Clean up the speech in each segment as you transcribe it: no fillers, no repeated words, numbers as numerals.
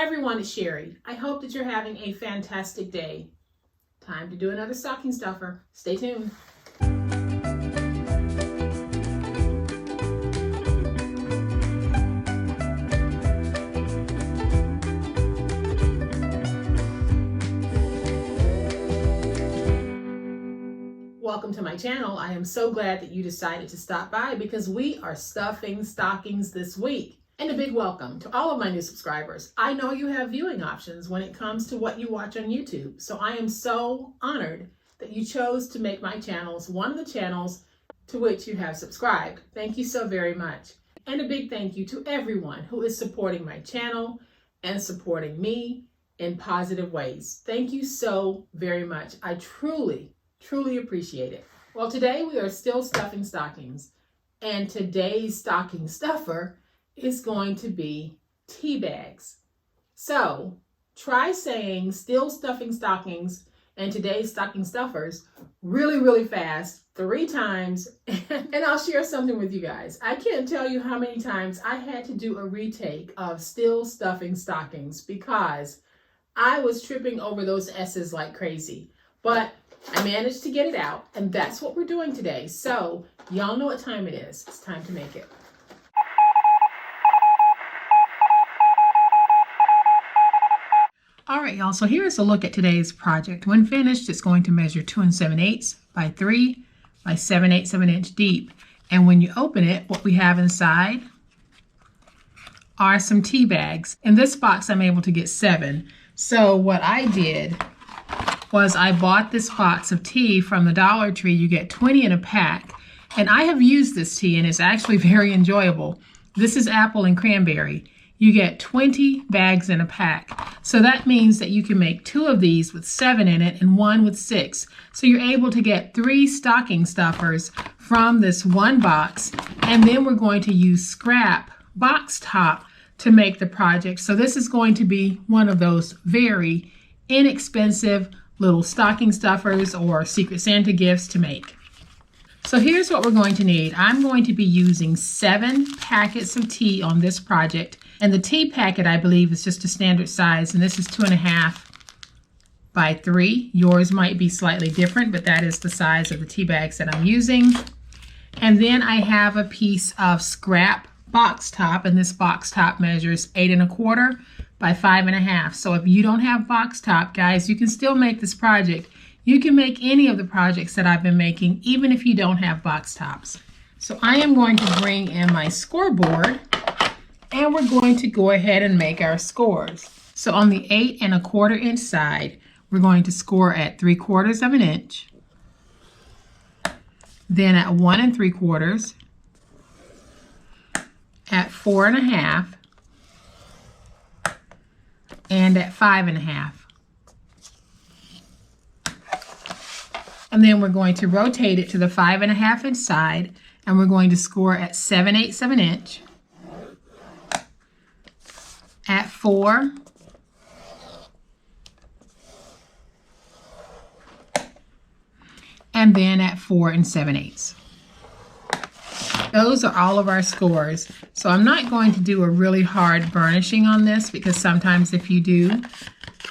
Hi everyone, it's Sherry. I hope that you're having a fantastic day. Time to do another stocking stuffer. Stay tuned. Welcome to my channel. I am so glad that you decided to stop by because we are stuffing stockings this week. And a big welcome to all of my new subscribers. I know you have viewing options when it comes to what you watch on YouTube, so I am so honored that you chose to make my channels one of the channels to which you have subscribed. Thank you so very much. And a big thank you to everyone who is supporting my channel and supporting me in positive ways. Thank you so very much. I truly appreciate it. Well, today we are still stuffing stockings, and today's stocking stuffer is going to be tea bags. So try saying still stuffing stockings and today's stocking stuffers really fast 3 times, and I'll share something with you guys. I can't tell you how many times I had to do a retake of still stuffing stockings because I was tripping over those S's like crazy, but I managed to get it out, and that's what we're doing today. So y'all know what time it is. It's time to make it. All right, y'all, so here's a look at today's project. When finished, it's going to measure 2 7/8 by 3 by 7/8 of an inch deep. And when you open it, what we have inside are some tea bags. In this box, I'm able to get 7. So what I did was I bought this box of tea from the Dollar Tree. You get 20 in a pack. And I have used this tea, and it's actually very enjoyable. This is apple and cranberry. You get 20 bags in a pack. So that means that you can make 2 of these with 7 in it and 1 with 6. So you're able to get 3 stocking stuffers from this one box. And then we're going to use scrap box top to make the project. So this is going to be one of those very inexpensive little stocking stuffers or Secret Santa gifts to make. So here's what we're going to need. I'm going to be using 7 packets of tea on this project. And the tea packet, I believe, is just a standard size, and this is 2.5 by 3. Yours might be slightly different, but that is the size of the tea bags that I'm using. And then I have a piece of scrap box top, and this box top measures 8 1/4 by 5 1/2. So if you don't have box top, guys, you can still make this project. You can make any of the projects that I've been making, even if you don't have box tops. So I am going to bring in my scoreboard, and we're going to go ahead and make our scores. So on the 8 1/4 inch side, we're going to score at 3/4 of an inch, then at 1 3/4, at 4 1/2, and at 5 1/2. And then we're going to rotate it to the 5 1/2 inch side, and we're going to score at 7/8 of an inch, at 4, and then at 4 7/8. Those are all of our scores. So I'm not going to do a really hard burnishing on this because sometimes if you do,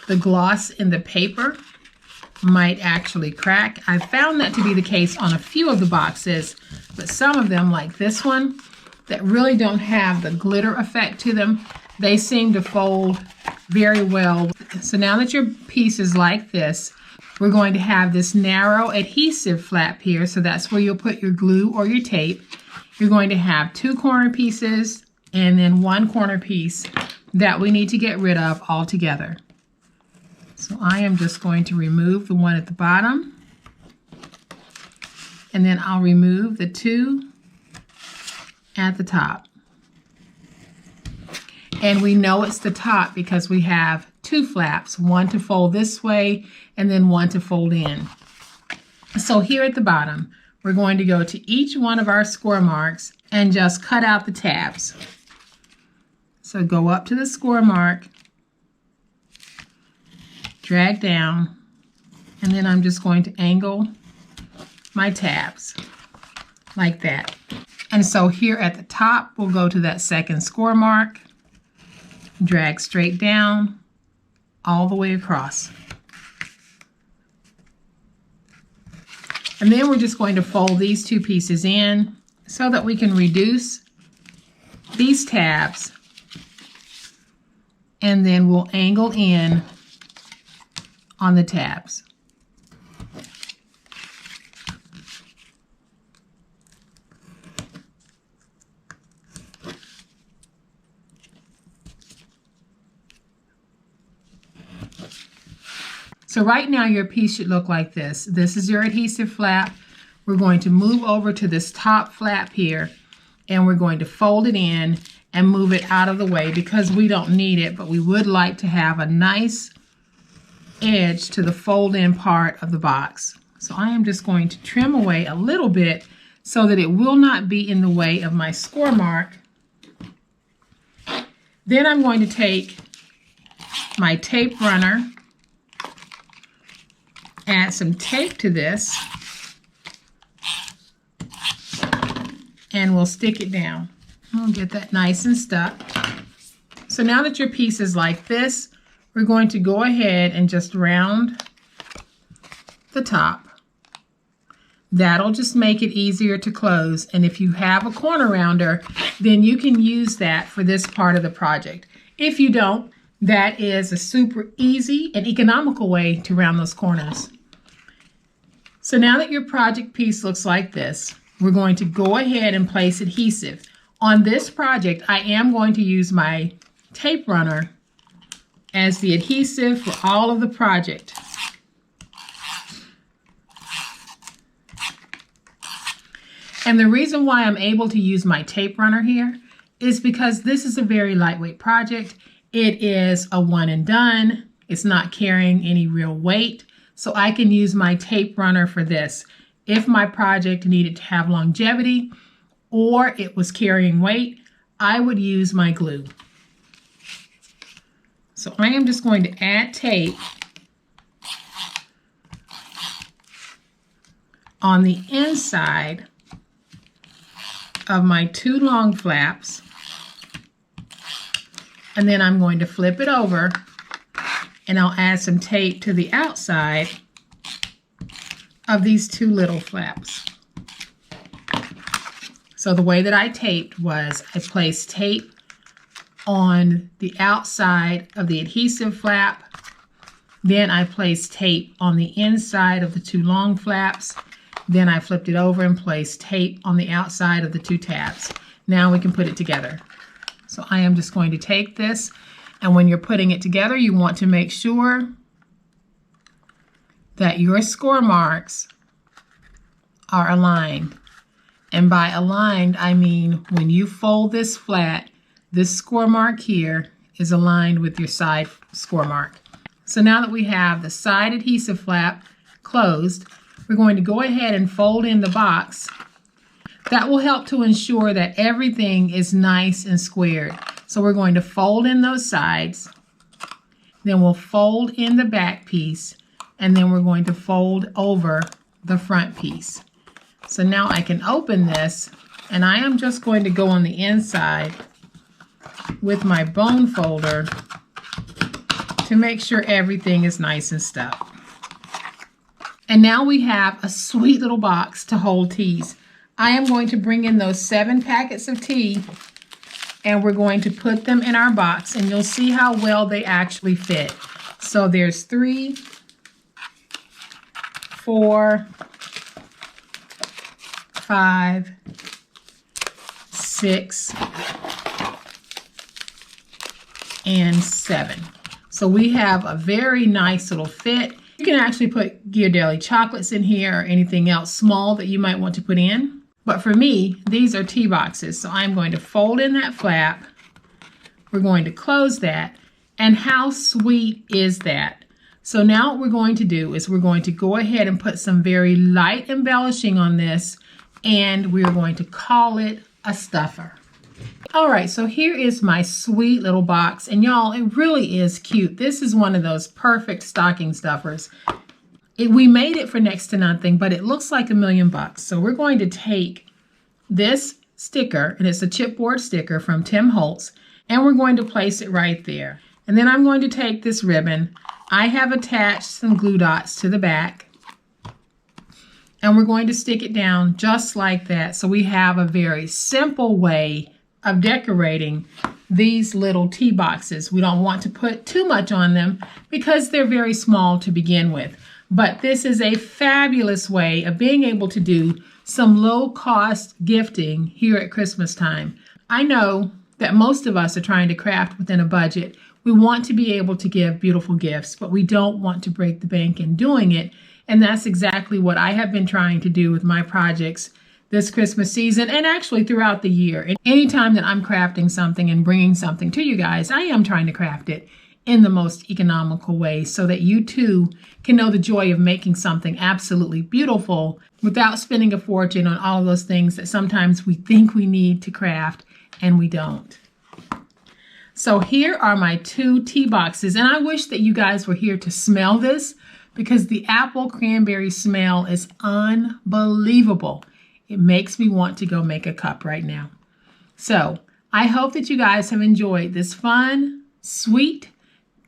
the gloss in the paper might actually crack. I found that to be the case on a few of the boxes, but some of them, like this one, that really don't have the glitter effect to them, they seem to fold very well. So now that your piece is like this, we're going to have this narrow adhesive flap here. So that's where you'll put your glue or your tape. You're going to have 2 corner pieces and then 1 corner piece that we need to get rid of altogether. So I am just going to remove the one at the bottom, and then I'll remove the 2 at the top. And we know it's the top because we have 2 flaps, one to fold this way and then one to fold in. So here at the bottom, we're going to go to each one of our score marks and just cut out the tabs. So go up to the score mark, drag down, and then I'm just going to angle my tabs like that. And so here at the top, we'll go to that second score mark, drag straight down all the way across. And then we're just going to fold these two pieces in so that we can reduce these tabs, and then we'll angle in on the tabs. So right now your piece should look like this. This is your adhesive flap. We're going to move over to this top flap here, and we're going to fold it in and move it out of the way because we don't need it, but we would like to have a nice edge to the fold-in part of the box. So I am just going to trim away a little bit so that it will not be in the way of my score mark. Then I'm going to take my tape runner, add some tape to this, and we'll stick it down. We'll get that nice and stuck. So now that your piece is like this, we're going to go ahead and just round the top. That'll just make it easier to close. And if you have a corner rounder, then you can use that for this part of the project. If you don't, that is a super easy and economical way to round those corners. So now that your project piece looks like this, we're going to go ahead and place adhesive. On this project, I am going to use my tape runner as the adhesive for all of the project. And the reason why I'm able to use my tape runner here is because this is a very lightweight project. It is a one and done. It's not carrying any real weight. So I can use my tape runner for this. If my project needed to have longevity or it was carrying weight, I would use my glue. So I am just going to add tape on the inside of my two long flaps, and then I'm going to flip it over and I'll add some tape to the outside of these two little flaps. So the way that I taped was I placed tape on the outside of the adhesive flap, then I placed tape on the inside of the two long flaps, then I flipped it over and placed tape on the outside of the two tabs. Now we can put it together. So I am just going to take this, and when you're putting it together, you want to make sure that your score marks are aligned. And by aligned, I mean when you fold this flat, this score mark here is aligned with your side score mark. So now that we have the side adhesive flap closed, we're going to go ahead and fold in the box. That will help to ensure that everything is nice and squared. So we're going to fold in those sides, then we'll fold in the back piece, and then we're going to fold over the front piece. So now I can open this, and I am just going to go on the inside with my bone folder to make sure everything is nice and stuck. And now we have a sweet little box to hold teas. I am going to bring in those 7 packets of tea, and we're going to put them in our box, and you'll see how well they actually fit. So there's 3, 4, 5, 6, and 7. So we have a very nice little fit. You can actually put Ghirardelli chocolates in here or anything else small that you might want to put in. But for me, these are tea boxes. So I'm going to fold in that flap. We're going to close that. And how sweet is that? So now what we're going to do is we're going to go ahead and put some very light embellishing on this, and we're going to call it a stuffer. All right, so here is my sweet little box, and y'all, it really is cute. This is one of those perfect stocking stuffers. We made it for next to nothing, but it looks like $1,000,000. So we're going to take this sticker, and it's a chipboard sticker from Tim Holtz, and we're going to place it right there. And then I'm going to take this ribbon. I have attached some glue dots to the back, and we're going to stick it down just like that. So we have a very simple way of decorating these little tea boxes. We don't want to put too much on them because they're very small to begin with. But this is a fabulous way of being able to do some low-cost gifting here at Christmas time. I know that most of us are trying to craft within a budget. We want to be able to give beautiful gifts, but we don't want to break the bank in doing it. And that's exactly what I have been trying to do with my projects this Christmas season and actually throughout the year. And anytime that I'm crafting something and bringing something to you guys, I am trying to craft it in the most economical way so that you too can know the joy of making something absolutely beautiful without spending a fortune on all of those things that sometimes we think we need to craft and we don't. So here are my 2 tea boxes, and I wish that you guys were here to smell this because the apple cranberry smell is unbelievable. It makes me want to go make a cup right now. So I hope that you guys have enjoyed this fun, sweet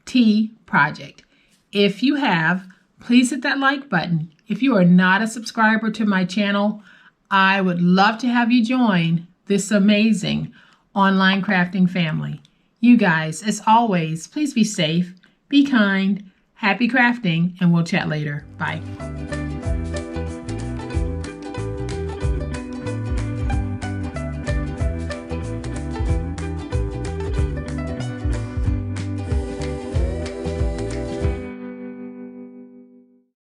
tea project. If you have, please hit that like button. If you are not a subscriber to my channel, I would love to have you join this amazing online crafting family. You guys, as always, please be safe, be kind, happy crafting, and we'll chat later. Bye.